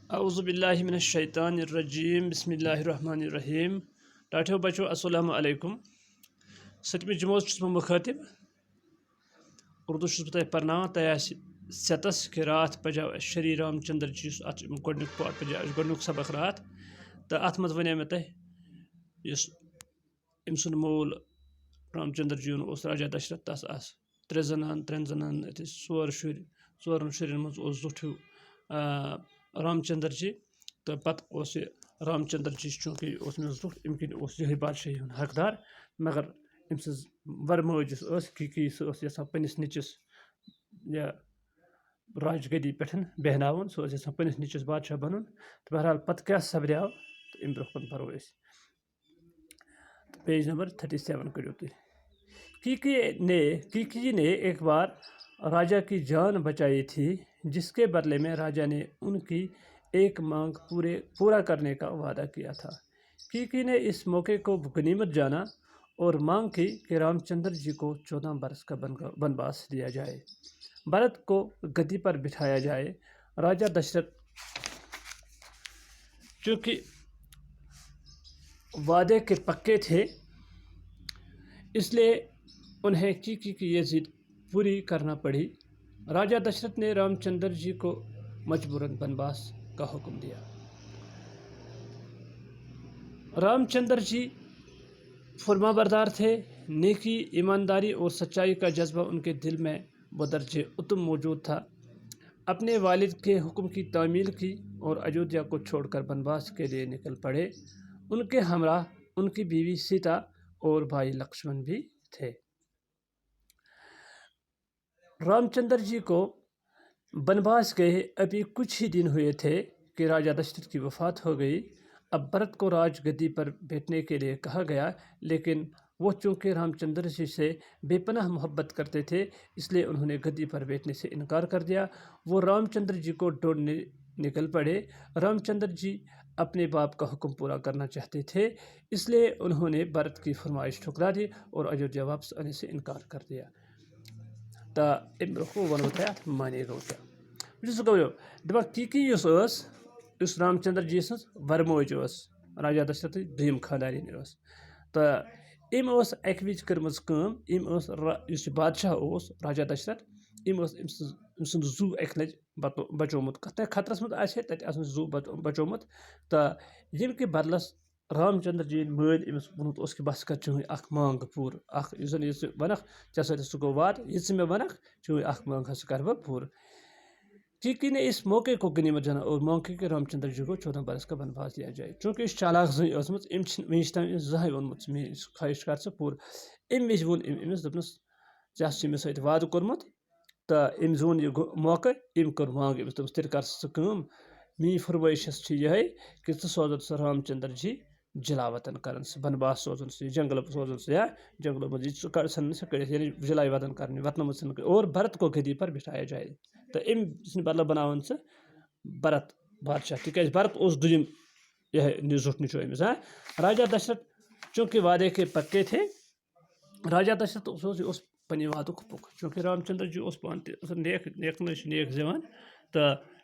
औज़ुबिल्लाहिमिनश्शैतानिर्रजीम बिस्मिल्लाहिर्रहमानिर्रहीम। टाठियो बच्चों अस्सलामु अलैकुम। सतमी जमोज छुस बह मुखातिब उर्दू छुस बह पर्नावान तह सतस कि रात पजाव श्री रामचंद्र जी अत गोडनुक पाठ पजाव गोडनुक सबक रात तो अत मज वन मे तह अम सुंद मोल रामचंद्र जी उस राजा दशरथ तस आस त्रे जनान त्रेन जनान सोर शुर सोरन शुरन मज जुठ रामचंद्र जी तो पत रामचंद्र जी चूँकि जुठ अमिन यही बादशाही हूँ हकदार मगर अम सज वर मज कि सह पन्निस निचस या राजगदी पे बेहनावन सह पन्निस निचस बादशाह बनन तो बहरहाल पत क्या सपद्याव तो अम ब्रोह कन परो पेज नंबर 37 करो तुम। कीकी ने एक बार राजा की जान बचाई थी जिसके बदले में राजा ने उनकी एक मांग पूरा करने का वादा किया था। कीकी ने इस मौके को गनीमत जाना और मांग की कि रामचंद्र जी को 14 बरस का वनवास दिया जाए, भरत को गद्दी पर बिठाया जाए। राजा दशरथ चूँकि वादे के पक्के थे इसलिए उन्हें कीकी की ये जिद पूरी करना पड़ी। राजा दशरथ ने रामचंद्र जी को मजबूरन वनवास का हुक्म दिया। रामचंद्र जी फरमाबरदार थे। नेकी, ईमानदारी और सच्चाई का जज्बा उनके दिल में बदरजे उत्तम मौजूद था। अपने वालिद के हुक्म की तामील की और अयोध्या को छोड़कर वनवास के लिए निकल पड़े। उनके हमरा उनकी बीवी सीता और भाई लक्ष्मण भी थे। रामचंद्र जी को वनवास गए अभी कुछ ही दिन हुए थे कि राजा दशरथ की वफ़ात हो गई। अब भरत को राजगद्दी पर बैठने के लिए कहा गया, लेकिन वो चूँकि रामचंद्र जी से बेपनाह मोहब्बत करते थे इसलिए उन्होंने गद्दी पर बैठने से इनकार कर दिया। वो रामचंद्र जी को ढूंढने निकल पड़े। रामचंद्र जी अपने बाप का हुक्म पूरा करना चाहते थे इसलिए उन्होंने भरत की फरमाइश ठुकरा दी और अयोध्या वापस आने से इनकार कर दिया। तो अम ब्रोह वन बह माने गो क्या गो दपा कीकी रामचंद्र जी सज वरमोज राजा दशरथ दुम खानदानी तो अम अक विज कर्म बादशाह राजा दशरथ अम सुंद जू अक लज बचोमुत कत खतरस मज आसे तत जू बचोमुत तो यम के बदलस रामचंद्र जी मल अमिस वोनुत कि बस कर चुन मांग पूर वन ऐ सह गो वाद ये मे वन चुन मांग हस कर बह पूर। कीकी ने इस मौके को गनीमत जाना और मांग की कि रामचंद्र जी को 14 बरस का वनवास दिया जाए। चूँकि इस चालाक जन वंश तम जहां वोनमुत मे ख्वाहिश कर पूर। अम विज वोन अमिस दपनस ऐ मे सत वाद कोरमुत तो अम जोन यह मौके अम कर मांग अमिस दपस तेल कर मी फरमाइश ये कि सोजन सह रामचंद्र जी जलावतन कर वनवास सोजन सह जंगल सोजन सह या जंगलों मज सन यानी जलाय वतन कर वतन मज और भरत को गद्दी पर बिठाया जाए। तो अम बदल बनावन सह भरत बादशाह तिक भरत दुम यह जुट निचो अमिस। राजा दशरथ चूँकि वादे के पक्के थे, राजा दशरथ पन्ने वादुक पुक चूँकि रामचंद्र जी पान नेक जवान तो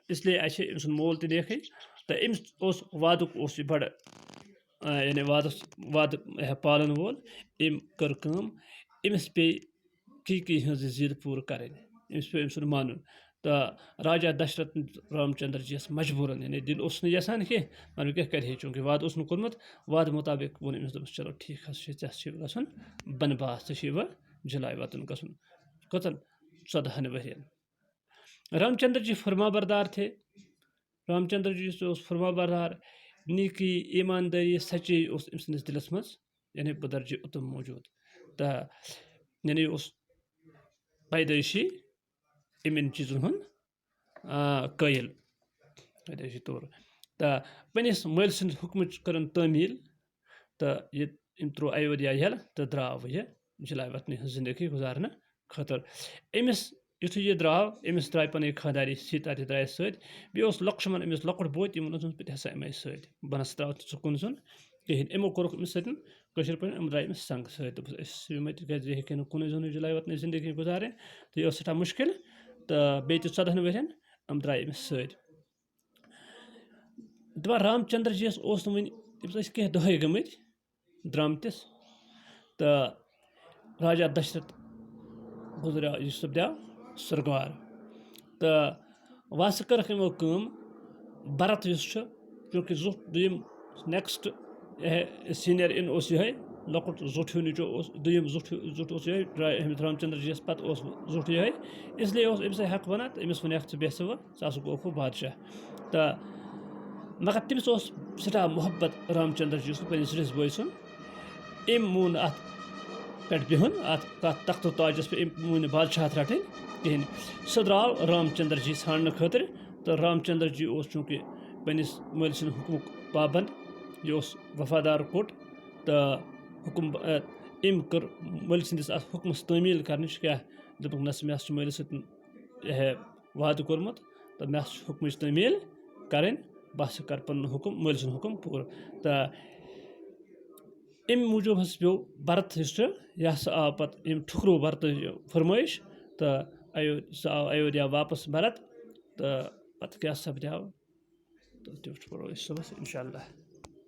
इसलिए अम सुन मोल नेक तो अमिस वादुक बड़ यानी वाद पालन वोल। अम कर अमिस पे कीकी हज जिद पूर कर अमिस पे अम सुन मान तो राजा दशरथ रामचंद्र जी मजबूरन यानी दिल यसान कह मगर क्या करे चूँकि वाद कोर्मुत वाद मुताबिक वोन अमिस दस चलो ठीक गसन वनवास व जलाय वतन गसन कतन 14 वरियन। रामचंद्र जी फरमाबरदार थे। रामचंद्र जी फरमाबरदार नेकी, ईमानदारी, सच्चाई अमिस दिलस मज यानी बदरजे उत्तम मौजूद तो यानी पैदाइशी इन चीज़न हूँ कायल पैदाइशी तौर तो पन्निस मल सद हुक्म कर तामील तो ये त्रो अयोध्या यल तो द्राव यह जलाय वतन जिंदगी गुजारने खतर। अमिस युथु यह द्राव अमिस द्राय पन खानदारी सीता तह द्राय सत लक्ष्मण अमिस लकुट बोत यमन हसा अमे सत बनस द्राव सुकुन सुन कहें अमो कोर अमिस सत पे अम द्राय अमिस संग सत ये कुन जन जलाय वतन जिंदगी गुजारें तो यह सठा मुश्किल तो बे 14 वरियन अम द्राय अमिस सत। दपान रामचंद्र जी ओस वन तमिस कह दहे गमत द्रामतिस तो राजा दशरथ गुजरा सपद्याव सुरगार तो वस कर भरत चूँकि जुट दुम नेक्स्ट सीनियर इन ये लकुट जुट नीचो दुम जुट रामचंद्र जी पे जुट ये इसलिए अम्स हक वन तो अमिस वन बेस वो बादशाह तो मगर तमिस सठा मोहब्बत रामचंद्र जी पस बोई सुन अम मून अत पे बिहन अत तख्त ताजस पे मून बादशाह रटन कहें सह द्राव रामचंद्र जी ान खतर तो रामचंद्र जी चूँकि पनिस मल सद हुकुम पाबंद यह वफादार कोट तो हुकुम अम कर मल सदिस हुकमस तमील कर क्या दुक नस मे मल वाद कोर्मुत तो मे हुक्म तमील करें बस कर पन हुकुम मल सद हुकुम पूर तो अम मूजूब पे भरत यह आव पे ठुकरो भरत फरमाइश तो सह आव अयोध्या वापस भरत तो पे क्या सपद्याव तो तुट पढ़ो सुबह इंशाअल्लाह।